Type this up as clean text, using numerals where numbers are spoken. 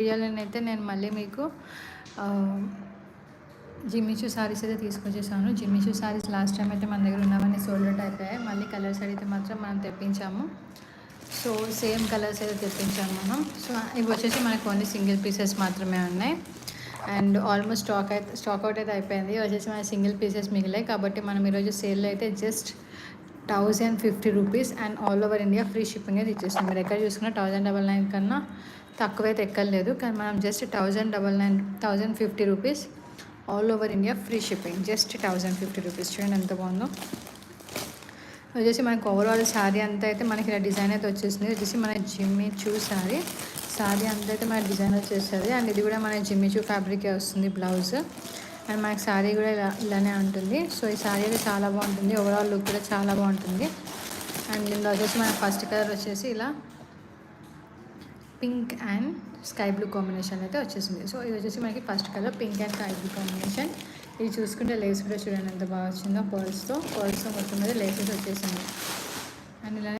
వీడియోలోనైతే నేను మళ్ళీ మీకు జిమ్మిచూ సారీస్ అయితే తీసుకొచ్చేసాను. జిమ్మిచూ సారీస్ లాస్ట్ టైం అయితే మన దగ్గర ఉన్నవన్నీ సోల్డ్ అవుట్ అయిపోయాయి. మళ్ళీ కలర్స్ అడిగితే మాత్రం మనం తెప్పించాము. సో సేమ్ కలర్స్ అయితే తెప్పించాము మనం. సో ఇవి వచ్చేసి మనకు ఓన్లీ సింగిల్ పీసెస్ మాత్రమే ఉన్నాయి. అండ్ ఆల్మోస్ట్ స్టాక్ అవుట్ అయితే అయిపోయింది. వచ్చేసి మన సింగిల్ పీసెస్ మిగిలాయి. కాబట్టి మనం ఈరోజు సేల్లో అయితే just 1050 rupees and all over India free shipping అయితే ఇచ్చేస్తాం. మీరు ఎక్కడ చూసుకున్నా 1099 కన్నా తక్కువైతే ఎక్కర్లేదు. కానీ మనం just 1050 rupees all over India free shipping. Just 1050 rupees. చూడండి ఎంత బాగుందో. వచ్చేసి మనకు ఓవరాల్ శారీ అంతా అయితే మనకి ఇలా డిజైన్ అయితే వచ్చేసింది. వచ్చేసి మన జిమ్మిచూ శారీ అంతా అయితే మన డిజైన్ వచ్చేస్తుంది. అండ్ ఇది కూడా మన జిమ్మిచూ ఫ్యాబ్రికే వస్తుంది బ్లౌజ్. అండ్ మనకి శారీ కూడా ఇలానే ఉంటుంది. సో ఈ శారీ అయితే చాలా బాగుంటుంది. ఓవరాల్ లుక్ కూడా చాలా బాగుంటుంది. అండ్ ఇందులో వచ్చేసి మన ఫస్ట్ కలర్ వచ్చేసి ఇలా pink and sky blue combination అయితే వచ్చేసింది. సో ఇది వచ్చేసి మనకి first colour pink and sky blue combination. ఇది చూసుకుంటే లేస్ కూడా చూడండి ఎంత బాగా వచ్చిందో. పర్ల్స్తో మొత్తం మీద లేసెస్ వచ్చేసింది. అండ్ ఇలా